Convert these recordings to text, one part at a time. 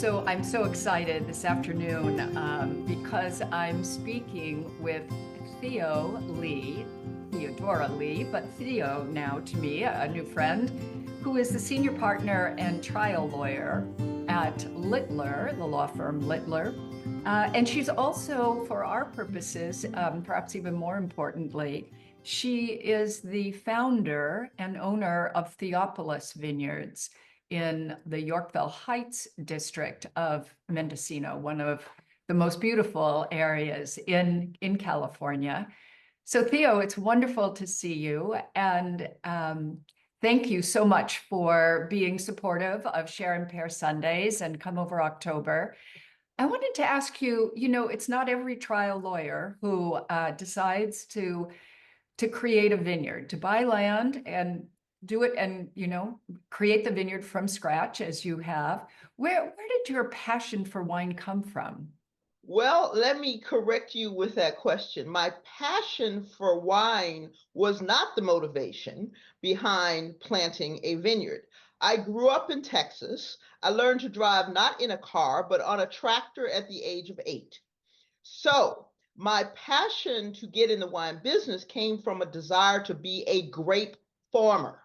So I'm so excited this afternoon because I'm speaking with Theodora Lee, but Theo now to me, a new friend, who is the senior partner and trial lawyer at Littler, the law firm Littler. And she's also, for our purposes, perhaps even more importantly, she is the founder and owner of Theopolis Vineyards in the Yorkville Heights district of Mendocino, one of the most beautiful areas in California. So Theo, it's wonderful to see you. And thank you so much for being supportive of Share and Pair Sundays and Come Over October. I wanted to ask you, it's not every trial lawyer who decides to create a vineyard, to buy land and do it and, create the vineyard from scratch as you have. Where did your passion for wine come from? Well, let me correct you with that question. My passion for wine was not the motivation behind planting a vineyard. I grew up in Texas. I learned to drive not in a car, but on a tractor at the age of 8. So my passion to get in the wine business came from a desire to be a grape farmer.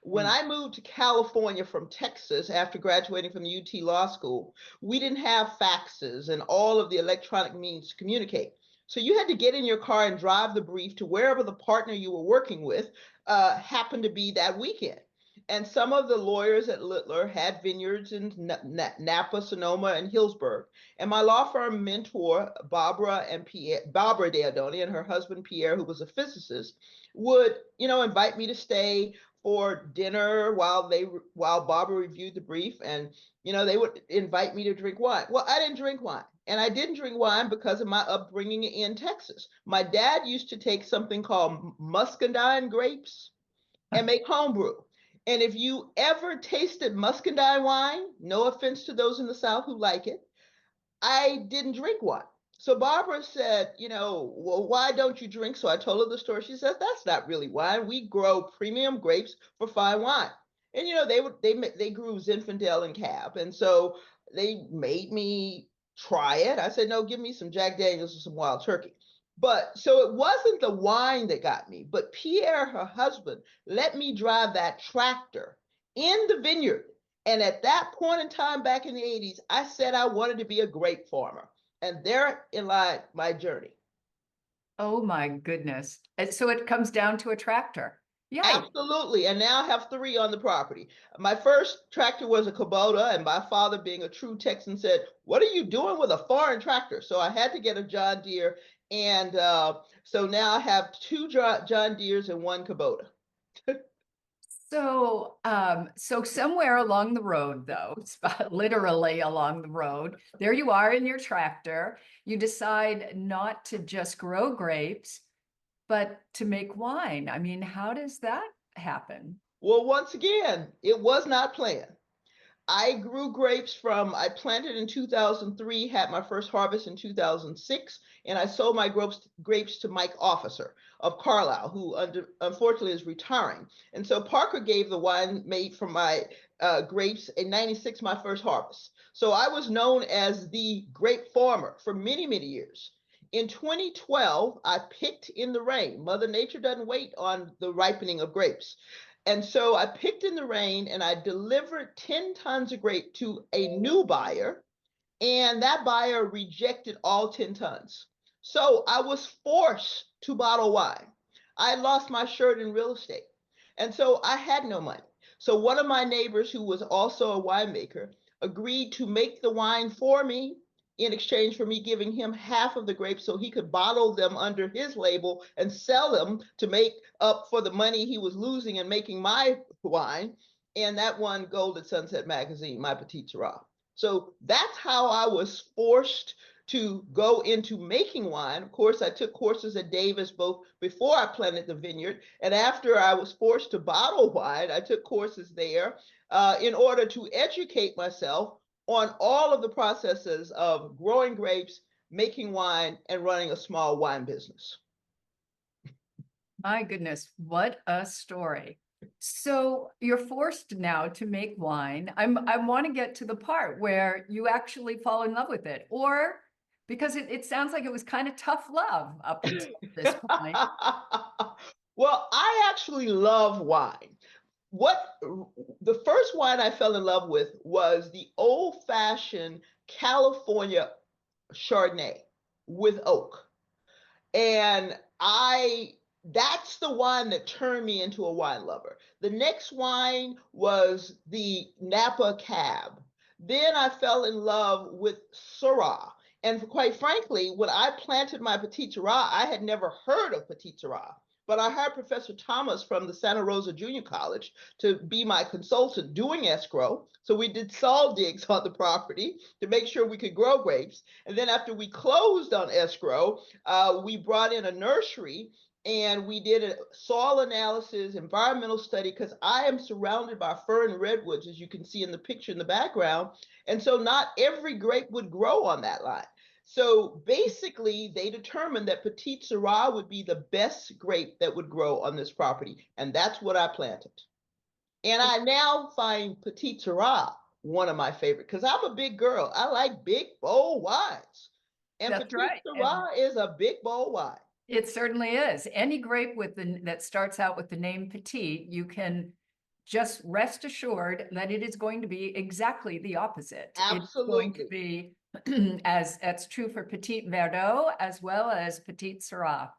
When I moved to California from Texas after graduating from the UT Law School, we didn't have faxes and all of the electronic means to communicate. So you had to get in your car and drive the brief to wherever the partner you were working with happened to be that weekend. And some of the lawyers at Littler had vineyards in Napa, Sonoma, and Hillsburg. And my law firm mentor, Barbara Deodoni, and her husband Pierre, who was a physicist, would, invite me to stay for dinner while Barbara reviewed the brief, and they would invite me to drink wine. Well, I didn't drink wine, and I didn't drink wine because of my upbringing in Texas. My dad used to take something called muscadine grapes and make homebrew. And if you ever tasted muscadine wine, no offense to those in the South who like it, I didn't drink wine. So Barbara said, well, why don't you drink? So I told her the story. She said, that's not really wine. We grow premium grapes for fine wine. And they grew Zinfandel and Cab, and so they made me try it. I said, no, give me some Jack Daniels and some Wild Turkey. But so it wasn't the wine that got me, but Pierre, her husband, let me drive that tractor in the vineyard. And at that point in time back in the 80s, I said I wanted to be a grape farmer. And therein lied my journey. Oh my goodness. And so it comes down to a tractor. Yay. Absolutely. And now I have 3 on the property. My first tractor was a Kubota, and my father, being a true Texan, said, what are you doing with a foreign tractor? So I had to get a John Deere. And so now I have 2 John Deeres and 1 Kubota. So somewhere along the road, though, literally along the road, there you are in your tractor. You decide not to just grow grapes, but to make wine. I mean, how does that happen? Well, once again, it was not planned. I grew grapes I planted in 2003, had my first harvest in 2006, and I sold my grapes to Mike Officer of Carlisle, who unfortunately is retiring. And so Parker gave the wine made from my grapes in 96, my first harvest. So I was known as the grape farmer for many, many years. In 2012, I picked in the rain. Mother Nature doesn't wait on the ripening of grapes. And so I picked in the rain and I delivered 10 tons of grape to a new buyer, and that buyer rejected all 10 tons. So I was forced to bottle wine. I lost my shirt in real estate. And so I had no money. So one of my neighbors, who was also a winemaker, agreed to make the wine for me in exchange for me giving him half of the grapes so he could bottle them under his label and sell them to make up for the money he was losing in making my wine. And that won Gold at Sunset Magazine, my Petite Sirah. So that's how I was forced to go into making wine. Of course, I took courses at Davis both before I planted the vineyard, and after I was forced to bottle wine, I took courses there in order to educate myself on all of the processes of growing grapes, making wine, and running a small wine business. My goodness, what a story. So you're forced now to make wine. I want to get to the part where you actually fall in love with it, or because it sounds like it was kind of tough love up until this point. Well, I actually love wine. What the first wine I fell in love with was the old-fashioned California Chardonnay with oak. And that's the wine that turned me into a wine lover. The next wine was the Napa Cab. Then I fell in love with Syrah. And quite frankly, when I planted my Petit Syrah, I had never heard of Petit Syrah. But I hired Professor Thomas from the Santa Rosa Junior College to be my consultant doing escrow. So we did soil digs on the property to make sure we could grow grapes. And then after we closed on escrow, we brought in a nursery and we did a soil analysis, environmental study, because I am surrounded by fir and redwoods, as you can see in the picture in the background. And so not every grape would grow on that line. So basically, they determined that Petit Syrah would be the best grape that would grow on this property. And that's what I planted. And I now find Petit Syrah one of my favorite because I'm a big girl. I like big, bold wines. And That's Petit right. And Syrah is a big, bold wine. it certainly is. Any grape with that starts out with the name Petit, you can just rest assured that it is going to be exactly the opposite. It's going to Absolutely. be as that's true for Petit Verdot as well as Petit Syrah.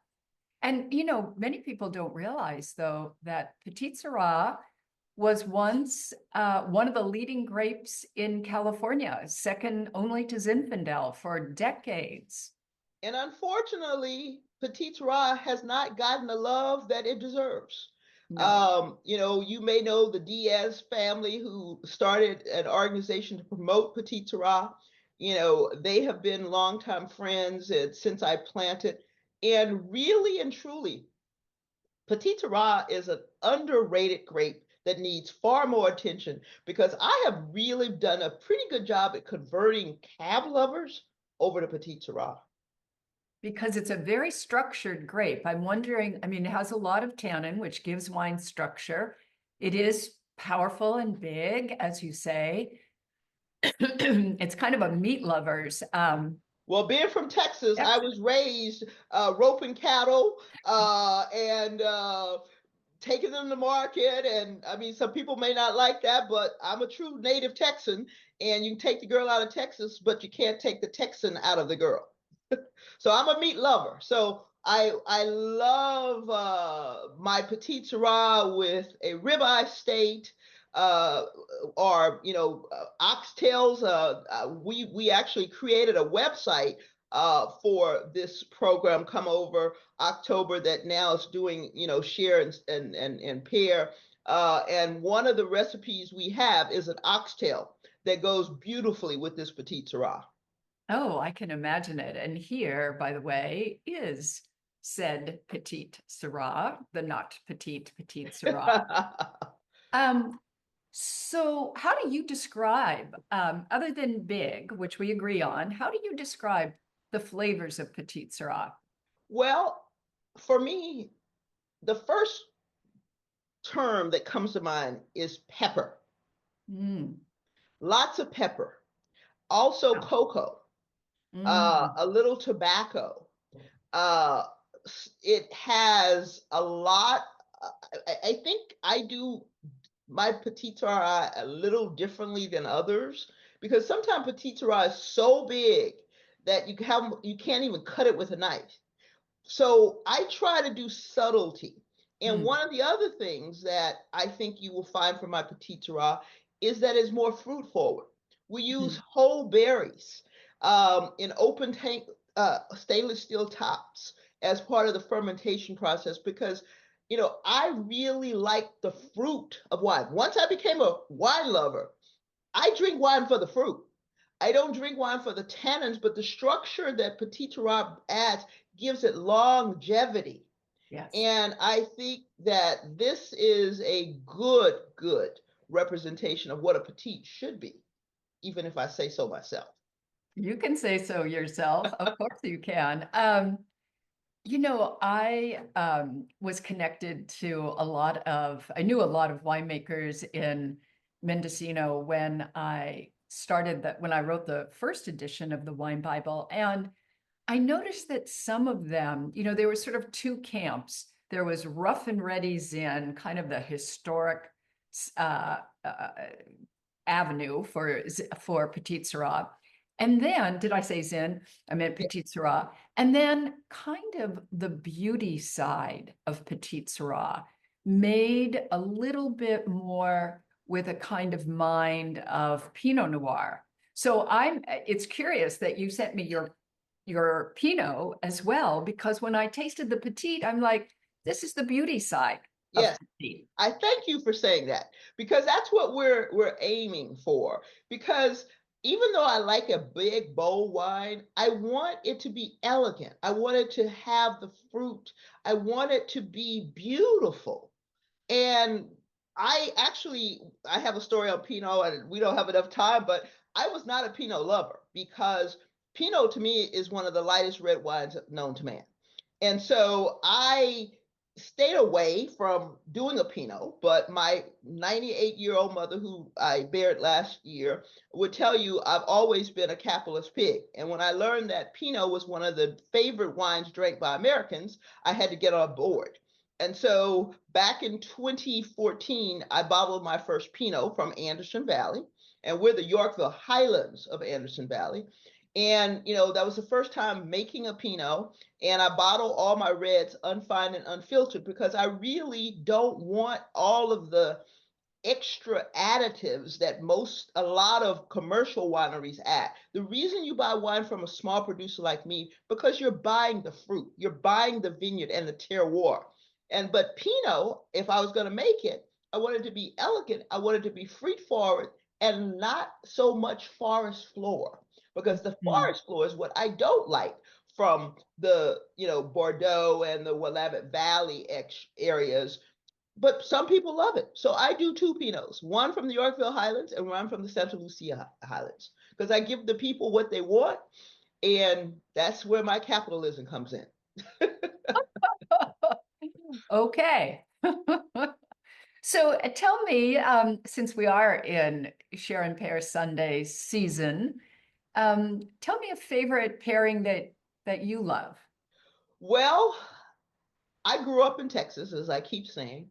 And many people don't realize though that Petit Syrah was once one of the leading grapes in California, second only to Zinfandel for decades. And unfortunately, Petit Syrah has not gotten the love that it deserves. No. You may know the Diaz family who started an organization to promote Petit Syrah. They have been longtime friends since I planted. And really and truly, Petit Syrah is an underrated grape that needs far more attention because I have really done a pretty good job at converting cab lovers over to Petit Syrah. Because it's a very structured grape. I'm wondering, I mean, it has a lot of tannin, which gives wine structure. It is powerful and big, as you say. It's kind of a meat lover's. Well, being from Texas, Yep. I was raised roping cattle and taking them to market. And I mean, some people may not like that, but I'm a true native Texan. And you can take the girl out of Texas, but you can't take the Texan out of the girl. So I'm a meat lover. So I love my Petit Syrah with a ribeye steak, uh, or oxtails. We actually created a website for this program. Come over October that now is doing share and pair. And one of the recipes we have is an oxtail that goes beautifully with this Petit Syrah. Oh, I can imagine it. And here, by the way, is said Petite Syrah, the not petite Syrah. Um, so how do you describe, other than big, which we agree on, how do you describe the flavors of Petite Syrah? Well, for me, the first term that comes to mind is pepper. Mm. Lots of pepper. Also Oh. cocoa, Mm. a little tobacco. Uh, it has a lot. I think I do my Petit Syrah a little differently than others because sometimes Petit Syrah is so big that you can't even cut it with a knife. So I try to do subtlety. And Mm. one of the other things that I think you will find from my Petit Syrah is that it's more fruit forward. We use Mm. whole berries in open tank stainless steel tops as part of the fermentation process because I really like the fruit of wine. Once I became a wine lover, I drink wine for the fruit. I don't drink wine for the tannins, but the structure that Petit Syrah adds gives it longevity. Yes. And I think that this is a good representation of what a petite should be, even if I say so myself. You can say so yourself. Of course you can. I was connected to I knew a lot of winemakers in Mendocino when when I wrote the first edition of the Wine Bible. And I noticed that some of them, there were sort of two camps. There was Rough and Ready Zin, kind of the historic uh, uh, avenue for Petit Syrah. And then, did I say Zin? I meant Yeah. Petit Syrah. And then kind of the beauty side of Petit Syrah made a little bit more with a kind of mind of Pinot Noir. So it's curious that you sent me your Pinot as well, because when I tasted the Petit, I'm like, this is the beauty side of Yes. Petit. I thank you for saying that because that's what we're aiming for. Because even though I like a big bold wine, I want it to be elegant. I want it to have the fruit. I want it to be beautiful. And I have a story on Pinot, and we don't have enough time, but I was not a Pinot lover because Pinot to me is one of the lightest red wines known to man. And so I stayed away from doing a Pinot, but my 98-year-old mother, who I buried last year, would tell you I've always been a capitalist pig. And when I learned that Pinot was one of the favorite wines drank by Americans, I had to get on board. And so back in 2014, I bottled my first Pinot from Anderson Valley, and we're the Yorkville Highlands of Anderson Valley. And, that was the first time making a Pinot, and I bottle all my reds unfined and unfiltered because I really don't want all of the extra additives that a lot of commercial wineries add. The reason you buy wine from a small producer like me, because you're buying the fruit, you're buying the vineyard and the terroir. But Pinot, if I was going to make it, I wanted to be elegant, I wanted to be fruit forward and not so much forest floor, because the Mm. forest floor is what I don't like from the Bordeaux and the Willamette Valley areas, but some people love it. So I do two Pinots, one from the Yorkville Highlands and one from the Santa Lucia Highlands, because I give the people what they want. And that's where my capitalism comes in. Okay. So tell me, since we are in Sharon Pear Sunday season, tell me a favorite pairing that you love. Well, I grew up in Texas, as I keep saying,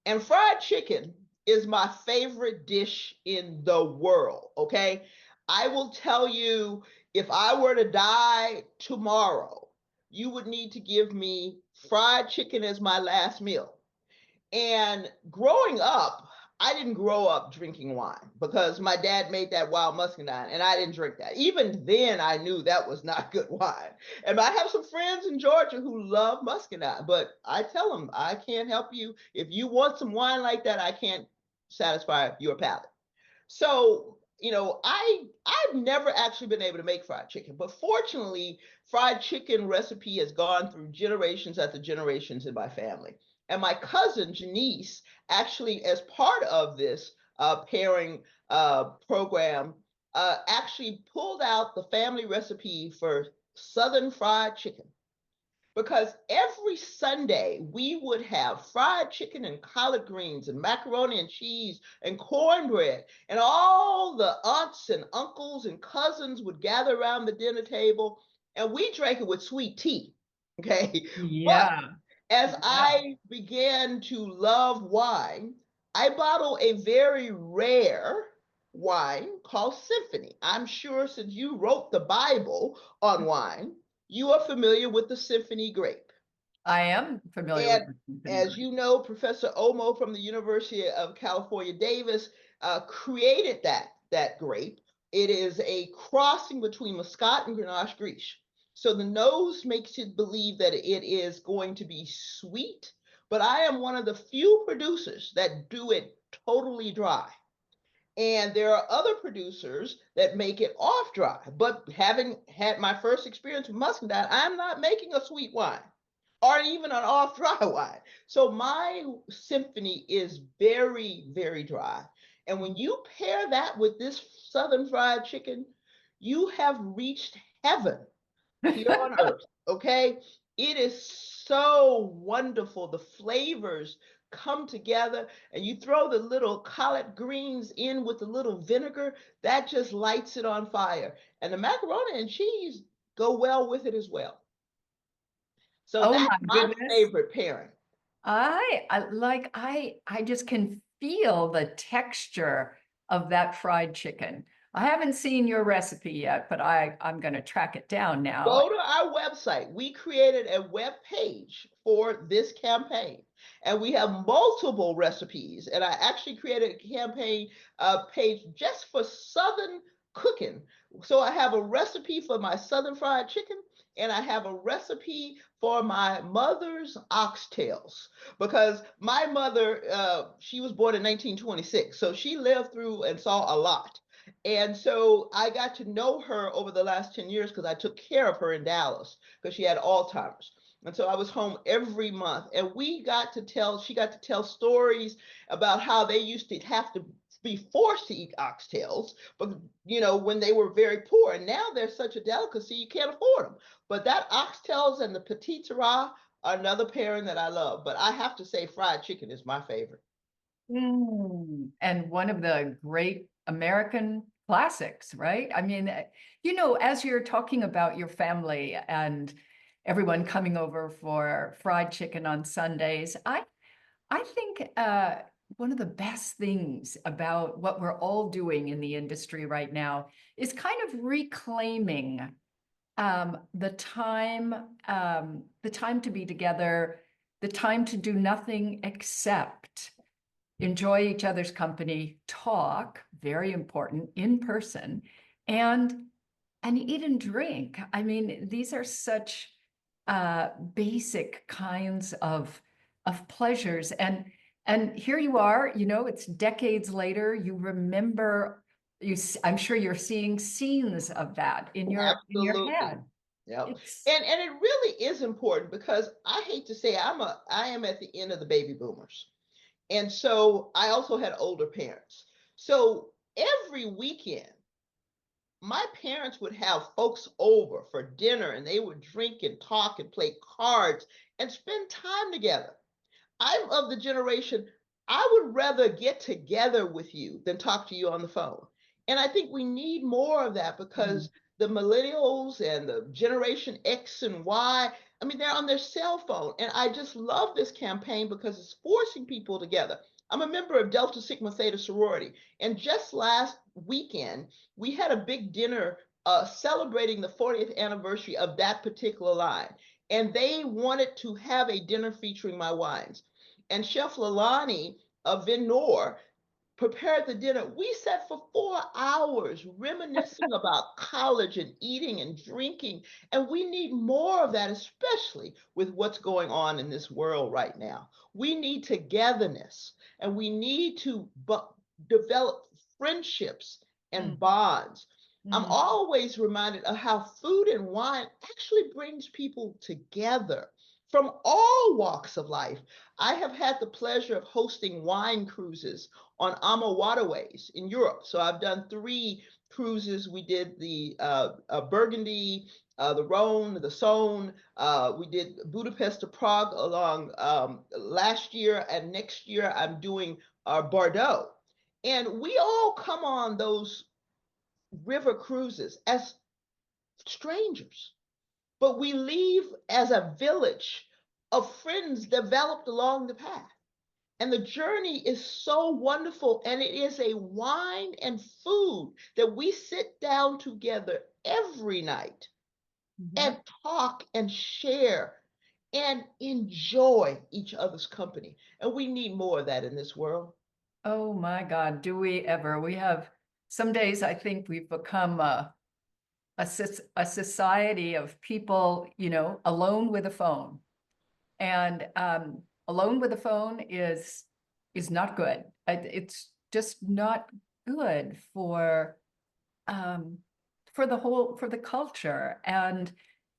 and fried chicken is my favorite dish in the world. Okay. I will tell you, if I were to die tomorrow, you would need to give me fried chicken as my last meal. And growing up, I didn't grow up drinking wine because my dad made that wild muscadine and I didn't drink that. Even then, I knew that was not good wine. And I have some friends in Georgia who love muscadine, but I tell them, I can't help you. If you want some wine like that, I can't satisfy your palate. So, I've never actually been able to make fried chicken, but fortunately, fried chicken recipe has gone through generations after generations in my family. And my cousin Janice, actually, as part of this pairing program, actually pulled out the family recipe for Southern fried chicken, because every Sunday we would have fried chicken and collard greens and macaroni and cheese and cornbread, and all the aunts and uncles and cousins would gather around the dinner table, and we drank it with sweet tea. Okay. But Yeah. as Yeah. I began to love wine, I bottle a very rare wine called Symphony. I'm sure since you wrote the Bible on wine, you are familiar with the Symphony grape. I am familiar And with the symphony as group. you know, Professor Omo from the University of California, Davis, created that grape. It is a crossing between Muscat and Grenache Grenache. So the nose makes you believe that it is going to be sweet, but I am one of the few producers that do it totally dry. And there are other producers that make it off dry. But having had my first experience with muscadine, I'm not making a sweet wine or even an off dry wine. So my symphony is very, very dry. And when you pair that with this Southern fried chicken, you have reached heaven here on earth. Okay. It is so wonderful. The flavors come together, and you throw the little collard greens in with the little vinegar, that just lights it on fire. And the macaroni and cheese go well with it as well. So Oh that's my my goodness. favorite pairing. I just can feel the texture of that fried chicken. I haven't seen your recipe yet, but I'm going to track it down now. Go to our website. We created a web page for this campaign, and we have multiple recipes. And I actually created a campaign page just for Southern cooking. So I have a recipe for my Southern fried chicken, and I have a recipe for my mother's oxtails, because my mother, she was born in 1926, so she lived through and saw a lot. And so I got to know her over the last 10 years because I took care of her in Dallas because she had Alzheimer's. And so I was home every month, and she got to tell stories about how they used to have to be forced to eat oxtails, but when they were very poor. And now they're such a delicacy, you can't afford them. But that oxtails and the petite sirah are another pairing that I love. But I have to say, fried chicken is my favorite. And one of the great American classics, right? I mean, as you're talking about your family and everyone coming over for fried chicken on Sundays, I think one of the best things about what we're all doing in the industry right now is kind of reclaiming the time to be together, the time to do nothing except enjoy each other's company, talk, very important, in person, and eat and drink. I mean, these are such basic kinds of pleasures. And here you are, it's decades later, you remember I'm sure you're seeing scenes of that in your Absolutely. head. Yep. It's And it really is important, because I hate to say, I am at the end of the baby boomers. And so I also had older parents. So every weekend, my parents would have folks over for dinner, and they would drink and talk and play cards and spend time together. I'm of the generation, I would rather get together with you than talk to you on the phone. And I think we need more of that, because the millennials and the generation X and Y, I mean, they're on their cell phone. And I just love this campaign because it's forcing people together. I'm a member of Delta Sigma Theta sorority. And just last weekend, we had a big dinner celebrating the 40th anniversary of that particular line. And they wanted to have a dinner featuring my wines. And Chef Lalani of Vineyards prepared the dinner. We sat for 4 hours reminiscing about college and eating and drinking. And we need more of that, especially with what's going on in this world right now. We need togetherness, and we need to develop friendships and mm, bonds. I'm mm. always reminded of how food and wine actually brings people together from all walks of life. I have had the pleasure of hosting wine cruises on AMA waterways in Europe. So I've done 3 cruises. We did the Burgundy, the Rhone, the Saône. We did Budapest to Prague along last year, and next year I'm doing Bordeaux. And we all come on those river cruises as strangers, but we leave as a village of friends developed along the path. And the journey is so wonderful. And it is a wine and food that we sit down together every night and Yep. talk and share and enjoy each other's company. And we need more of that in this world. Oh my God, do we ever? We have some days I think we've become a society of people, alone with a phone. And alone with a phone is not good. It's just not good um, for the culture. And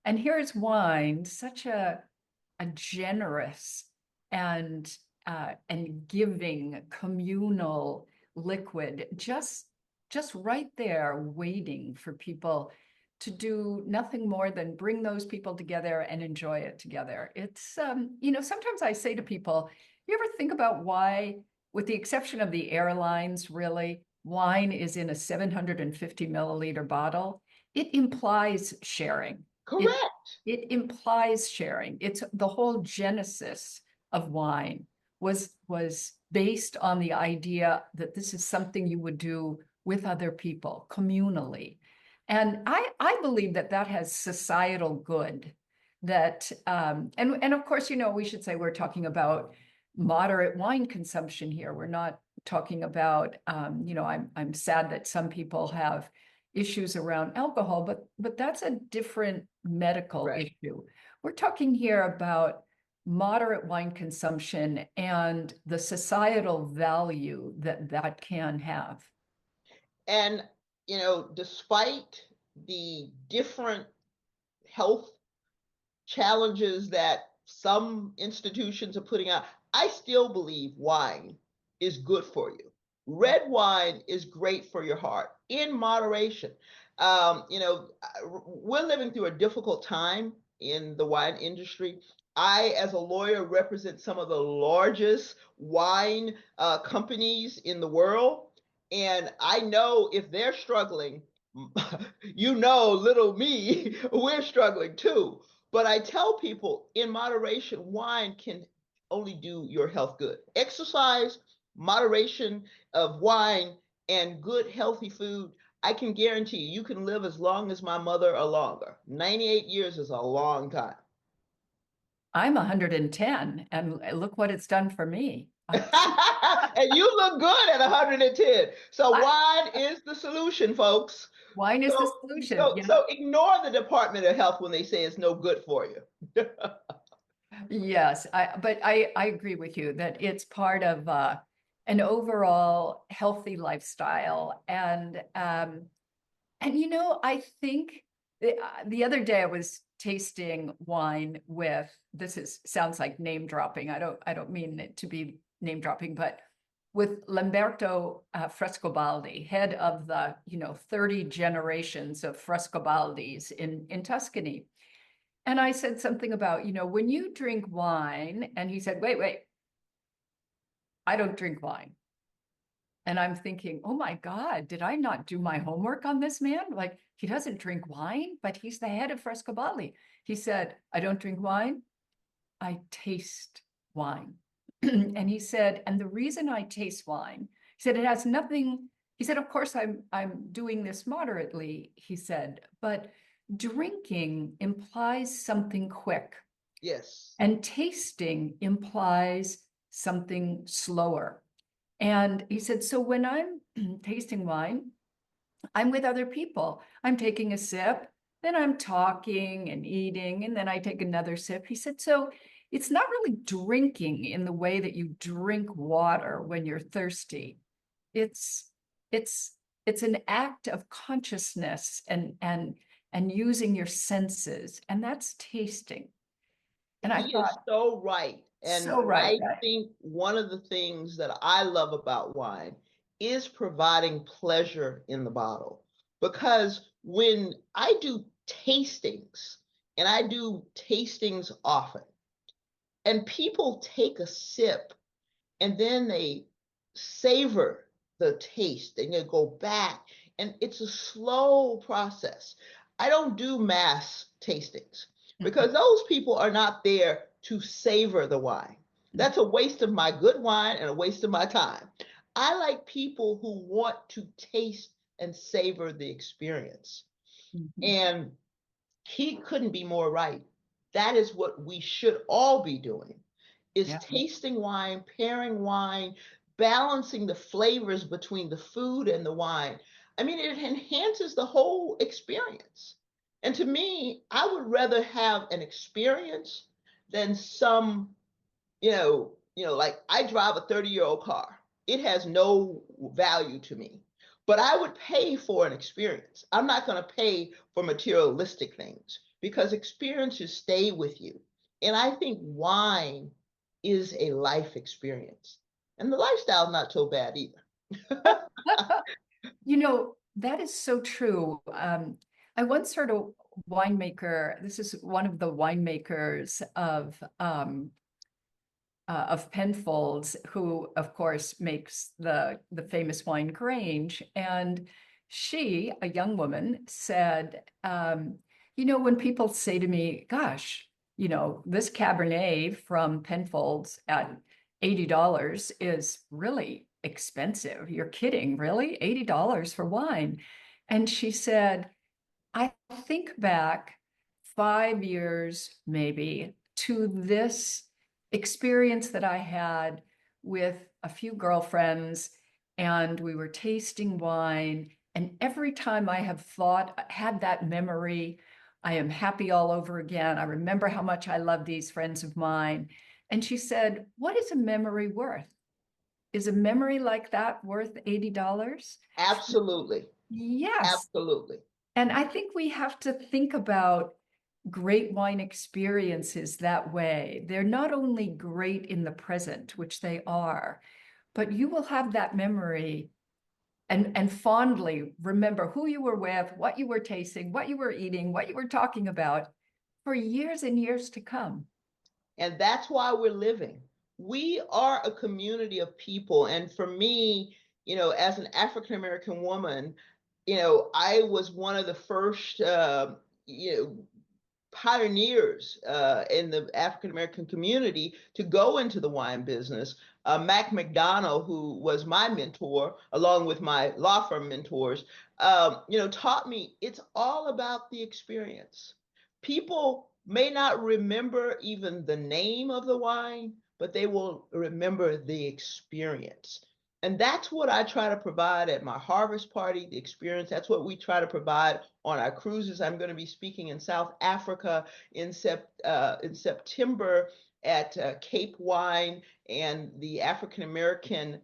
here's wine, such a generous and giving communal liquid, just right there waiting for people to do nothing more than bring those people together and enjoy it together. It's, sometimes I say to people, you ever think about why, with the exception of the airlines, really, wine is in a 750 milliliter bottle? It implies sharing. It, Correct. it implies sharing. It's the whole genesis of wine was based on the idea that this is something you would do with other people communally. And I believe that that has societal good. That and of course, we should say we're talking about moderate wine consumption here. We're not talking about I'm sad that some people have issues around alcohol, but that's a different medical Right. issue. We're talking here about moderate wine consumption and the societal value that that can have. And, despite the different health challenges that some institutions are putting out, I still believe wine is good for you. Red wine is great for your heart in moderation. We're living through a difficult time in the wine industry. I, as a lawyer, represent some of the largest wine companies in the world. And I know if they're struggling, little me, we're struggling too. But I tell people in moderation, wine can only do your health good. Exercise, moderation of wine, and good healthy food. I can guarantee you can live as long as my mother or longer. 98 years is a long time. I'm 110, and look what it's done for me. And you look good at 110. So wine is the solution, folks. Wine is the solution. So ignore the Department of Health when they say it's no good for you. Yes, but I agree with you that it's part of an overall healthy lifestyle. And I think the other day I was tasting wine with, sounds like name dropping. I don't mean it to be name dropping, but with Lamberto Frescobaldi, head of the 30 generations of Frescobaldis in Tuscany. And I said something about, when you drink wine, and he said, wait, I don't drink wine. And I'm thinking, oh my God, did I not do my homework on this man? Like, he doesn't drink wine, but he's the head of Frescobaldi. He said, I don't drink wine, I taste wine. And he said, and the reason I taste wine, he said, it has nothing, he said, of course, I'm doing this moderately, he said, but drinking implies something quick. Yes. And tasting implies something slower. And he said, so when I'm tasting wine, I'm with other people. I'm taking a sip, then I'm talking and eating, and then I take another sip. He said, so it's not really drinking in the way that you drink water when you're thirsty. It's an act of consciousness and using your senses, and that's tasting. And I He is thought, so right. And so right. I think one of the things that I love about wine is providing pleasure in the bottle. Because when I do tastings, and I do tastings often, and people take a sip and then they savor the taste and they go back, and it's a slow process. I don't do mass tastings because those people are not there to savor the wine. That's a waste of my good wine and a waste of my time. I like people who want to taste and savor the experience. And he couldn't be more right. That is what we should all be doing, is tasting wine, pairing wine, balancing the flavors between the food and the wine. I mean, it enhances the whole experience. And to me, I would rather have an experience than some, like I drive a 30-year-old car. It has no value to me, but I would pay for an experience. I'm not going to pay for materialistic things because experiences stay with you. And I think wine is a life experience. And the lifestyle is not so bad either. That is so true. I once heard a winemaker, this is one of the winemakers of Penfolds, who of course makes the famous wine Grange. And she, a young woman, said, when people say to me, gosh, this Cabernet from Penfolds at $80 is really expensive. You're kidding, really? $80 for wine. And she said, I think back 5 years, maybe, to this experience that I had with a few girlfriends, and we were tasting wine. And every time I have had that memory, I am happy all over again. I remember how much I love these friends of mine. And she said, what is a memory worth? Is a memory like that worth $80? Absolutely. Yes. Absolutely. And I think we have to think about great wine experiences that way. They're not only great in the present, which they are, but you will have that memory and fondly remember who you were with, what you were tasting, what you were eating, what you were talking about for years and years to come. And that's why we're living. We are a community of people. And for me, as an African American woman, I was one of the first, pioneers in the African American community to go into the wine business. MacNeil, who was my mentor, along with my law firm mentors, taught me it's all about the experience. People may not remember even the name of the wine, but they will remember the experience. And that's what I try to provide at my harvest party, the experience. That's what we try to provide on our cruises. I'm going to be speaking in South Africa in September at Cape Wine, and the African American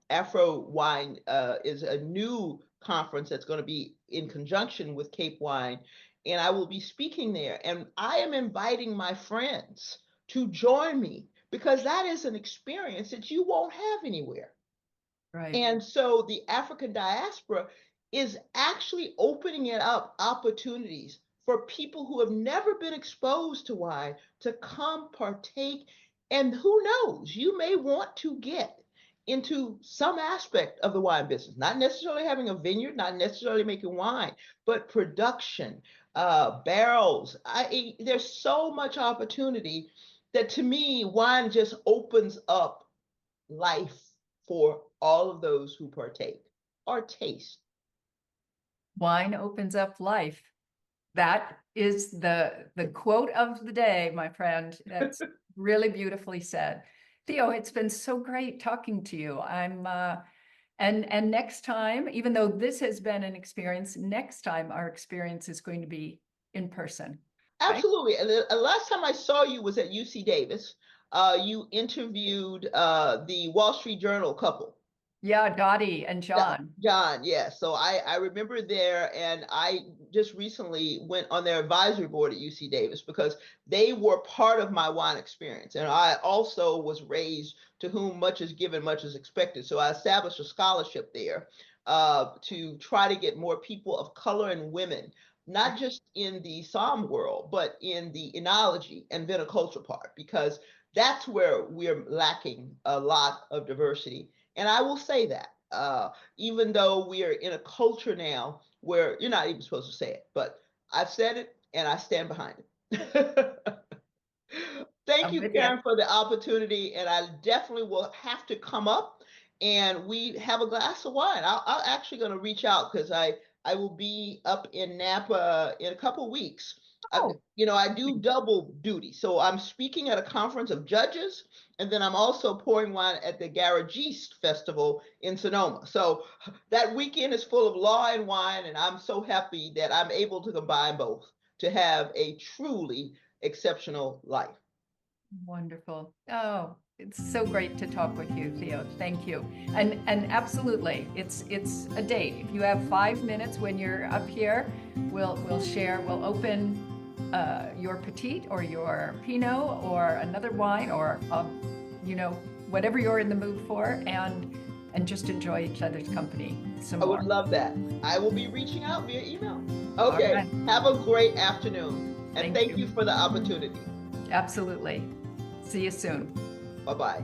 Afro Wine is a new conference that's going to be in conjunction with Cape Wine. And I will be speaking there. And I am inviting my friends to join me because that is an experience that you won't have anywhere. Right. And so the African diaspora is actually opening it up opportunities for people who have never been exposed to wine to come partake. And who knows, you may want to get into some aspect of the wine business, not necessarily having a vineyard, not necessarily making wine, but production, barrels. There's so much opportunity that to me, wine just opens up life for all of those who partake or taste. Wine opens up life. That is the quote of the day, my friend. That's really beautifully said. Theo, it's been so great talking to you. And next time, even though this has been an experience, next time our experience is going to be in person. Right? Absolutely. And the last time I saw you was at UC Davis. You interviewed the Wall Street Journal couple. Yeah, Dottie and John. John, yeah. So I remember there, and I just recently went on their advisory board at UC Davis because they were part of my wine experience. And I also was raised to whom much is given, much is expected. So I established a scholarship there to try to get more people of color and women, not just in the somm world, but in the enology and viticulture part, because that's where we're lacking a lot of diversity. And I will say that, even though we are in a culture now where you're not even supposed to say it, but I've said it and I stand behind it. Thank you, Karen, for the opportunity. And I definitely will have to come up and we have a glass of wine. I'm actually going to reach out because I will be up in Napa in a couple of weeks. Oh. I do double duty. So I'm speaking at a conference of judges, and then I'm also pouring wine at the Garagiste Festival in Sonoma. So that weekend is full of law and wine, and I'm so happy that I'm able to combine both to have a truly exceptional life. Wonderful. Oh, it's so great to talk with you, Theo. Thank you. And absolutely, it's a date. If you have 5 minutes when you're up here, we'll open your Petite or your Pinot or another wine or whatever you're in the mood for, and just enjoy each other's company some more. I would love that. I will be reaching out via email. Okay. right. Have a great afternoon. And Thank thank you. you for the opportunity. Absolutely. See you soon. Bye-bye.